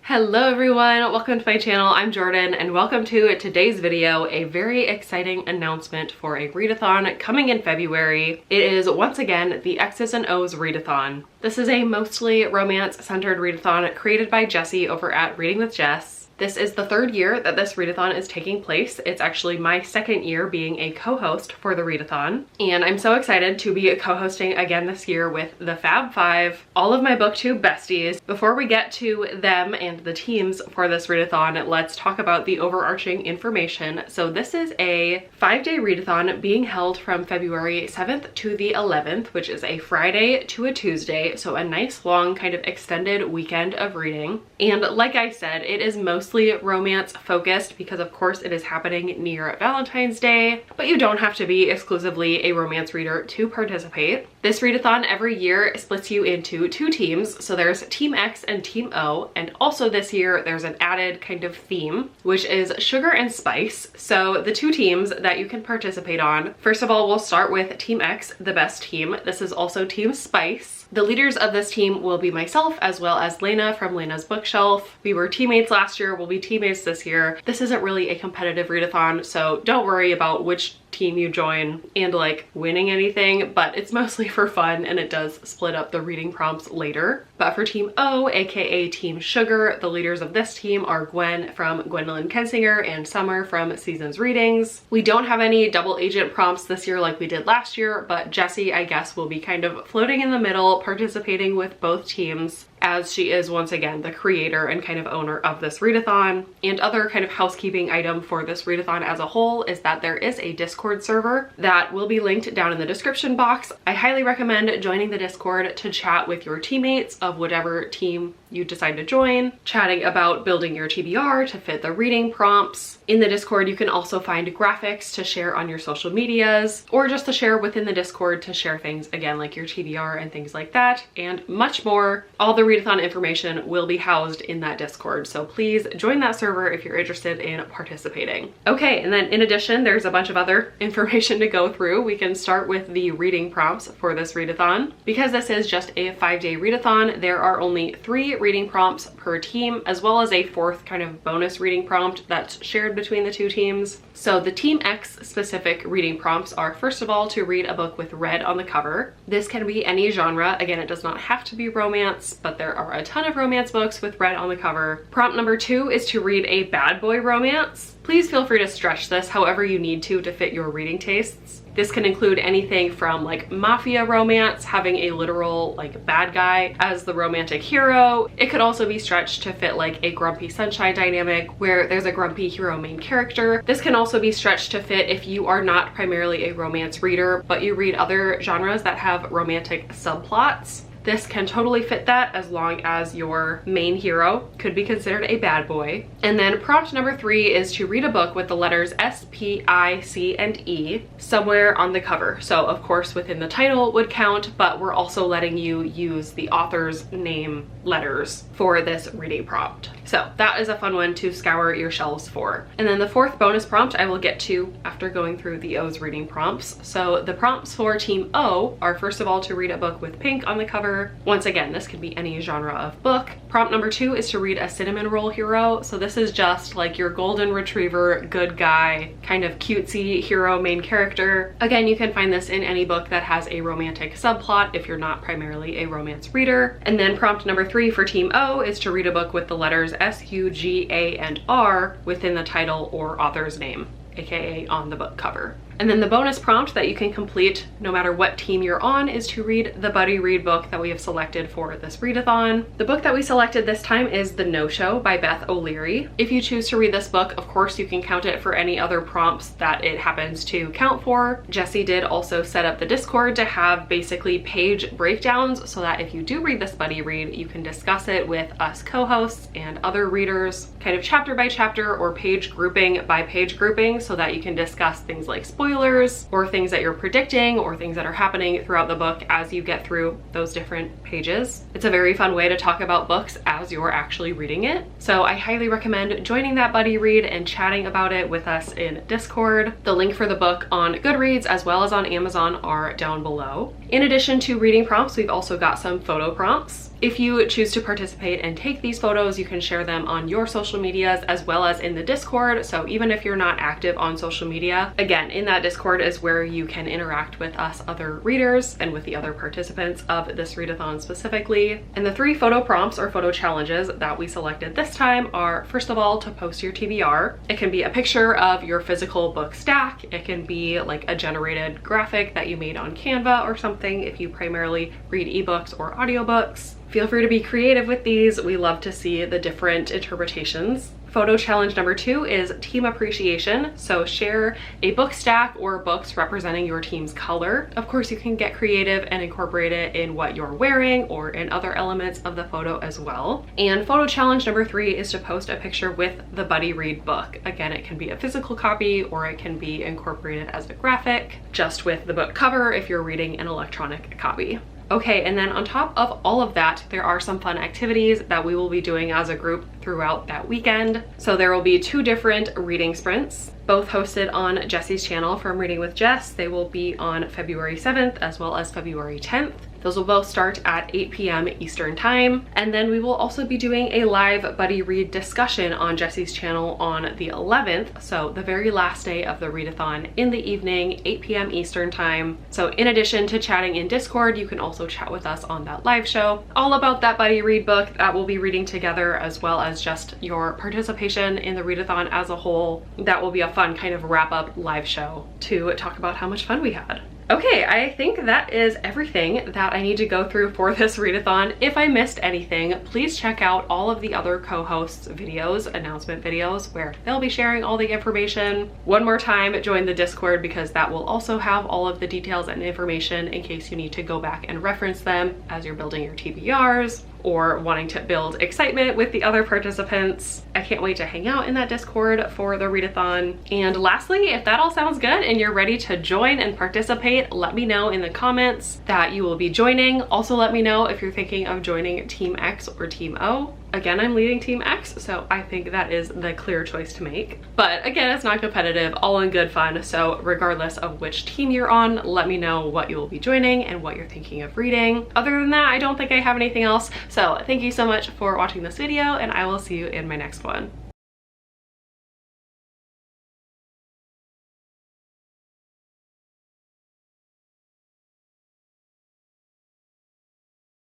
Hello everyone, welcome to my channel. I'm Jordan and welcome to today's video, a very exciting announcement for a readathon coming in February. It is once again the X's and O's readathon. This is a mostly romance-centered readathon created by Jessie over at Reading with Jess. This is the third year that this readathon is taking place. It's actually my second year being a co-host for the readathon, and I'm so excited to be co-hosting again this year with the Fab Five, all of my booktube besties. Before we get to them and the teams for this readathon, let's talk about the overarching information. So this is a 5-day readathon being held from February 7th to the 11th, which is a Friday to a Tuesday, so a nice long kind of extended weekend of reading. And like I said, it is mostly romance focused because of course it is happening near Valentine's Day, but you don't have to be exclusively a romance reader to participate. This readathon every year splits you into two teams, so there's Team X and Team O, and also this year there's an added kind of theme, which is sugar and spice. So the two teams that you can participate on, first of all, we'll start with Team X, the best team. This is also Team Spice. The leaders of this team will be myself as well as Lena from Lena's Bookshelf. We were teammates last year, we'll be teammates this year. This isn't really a competitive readathon, so don't worry about which team you join and like winning anything, but it's mostly for fun and it does split up the reading prompts later. But for Team O, aka Team Sugar, the leaders of this team are Gwen from Gwendolyn Kensinger and Summer from Seasons Readings. We don't have any double agent prompts this year like we did last year, but Jessie, I guess, will be kind of floating in the middle, participating with both teams, as she is once again the creator and kind of owner of this readathon. And other kind of housekeeping item for this readathon as a whole is that there is a Discord server that will be linked down in the description box. I highly recommend joining the Discord to chat with your teammates of whatever team you decide to join, chatting about building your TBR to fit the reading prompts. In the Discord, you can also find graphics to share on your social medias, or just to share within the Discord to share things again like your TBR and things like that, and much more. All the readathon information will be housed in that Discord, so please join that server if you're interested in participating. Okay, and then in addition, there's a bunch of other information to go through. We can start with the reading prompts for this readathon. Because this is just a 5-day readathon, there are only 3 reading prompts per team, as well as a 4th kind of bonus reading prompt that's shared between the two teams. So the Team X specific reading prompts are, first of all, to read a book with red on the cover. This can be any genre. Again, it does not have to be romance, but there are a ton of romance books with red on the cover. Prompt number 2 is to read a bad boy romance. Please feel free to stretch this however you need to fit your reading tastes. This can include anything from like mafia romance, having a literal like bad guy as the romantic hero. It could also be stretched to fit like a grumpy sunshine dynamic where there's a grumpy hero main character. This can also be stretched to fit if you are not primarily a romance reader, but you read other genres that have romantic subplots. This can totally fit that as long as your main hero could be considered a bad boy. And then prompt number 3 is to read a book with the letters S, P, I, C, and E somewhere on the cover. So of course within the title would count, but we're also letting you use the author's name letters for this reading prompt. So that is a fun one to scour your shelves for. And then the 4th bonus prompt I will get to after going through the O's reading prompts. So the prompts for Team O are, first of all, to read a book with pink on the cover. Once again, this could be any genre of book. Prompt number 2 is to read a cinnamon roll hero. So this is just like your golden retriever, good guy, kind of cutesy hero main character. Again, you can find this in any book that has a romantic subplot if you're not primarily a romance reader. And then prompt number 3 for Team O is to read a book with the letters S, U, G, A, and R within the title or author's name, aka on the book cover. And then the bonus prompt that you can complete no matter what team you're on is to read the buddy read book that we have selected for this readathon. The book that we selected this time is The No-Show by Beth O'Leary. If you choose to read this book, of course you can count it for any other prompts that it happens to count for. Jessie did also set up the Discord to have basically page breakdowns so that if you do read this buddy read, you can discuss it with us co-hosts and other readers, kind of chapter by chapter or page grouping by page grouping, so that you can discuss things like spoilers or things that you're predicting or things that are happening throughout the book as you get through those different pages. It's a very fun way to talk about books as you're actually reading it. So I highly recommend joining that buddy read and chatting about it with us in Discord. The link for the book on Goodreads as well as on Amazon are down below. In addition to reading prompts, we've also got some photo prompts. If you choose to participate and take these photos, you can share them on your social medias as well as in the Discord. So even if you're not active on social media, again, in that Discord is where you can interact with us other readers and with the other participants of this readathon specifically. And the 3 photo prompts or photo challenges that we selected this time are, first of all, to post your TBR. It can be a picture of your physical book stack. It can be like a generated graphic that you made on Canva or something if you primarily read ebooks or audiobooks. Feel free to be creative with these. We love to see the different interpretations. Photo challenge number 2 is team appreciation. So share a book stack or books representing your team's color. Of course, you can get creative and incorporate it in what you're wearing or in other elements of the photo as well. And photo challenge number 3 is to post a picture with the Buddy Read book. Again, it can be a physical copy or it can be incorporated as a graphic, just with the book cover if you're reading an electronic copy. Okay, and then on top of all of that, there are some fun activities that we will be doing as a group throughout that weekend. So there will be 2 different reading sprints, both hosted on Jessie's channel from Reading with Jess. They will be on February 7th as well as February 10th. Those will both start at 8 p.m. Eastern time. And then we will also be doing a live Buddy Read discussion on Jessie's channel on the 11th. So the very last day of the readathon in the evening, 8 p.m. Eastern time. So in addition to chatting in Discord, you can also chat with us on that live show, all about that Buddy Read book that we'll be reading together, as well as just your participation in the readathon as a whole. That will be a fun kind of wrap up live show to talk about how much fun we had. Okay, I think that is everything that I need to go through for this readathon. If I missed anything, please check out all of the other co-hosts' videos, announcement videos, where they'll be sharing all the information. One more time, join the Discord because that will also have all of the details and information in case you need to go back and reference them as you're building your TBRs or wanting to build excitement with the other participants. I can't wait to hang out in that Discord for the readathon. And lastly, if that all sounds good and you're ready to join and participate, let me know in the comments that you will be joining. Also let me know if you're thinking of joining Team X or Team O. Again, I'm leading Team X, so I think that is the clear choice to make. But again, it's not competitive, all in good fun. So regardless of which team you're on, let me know what you will be joining and what you're thinking of reading. Other than that, I don't think I have anything else. So thank you so much for watching this video, and I will see you in my next one.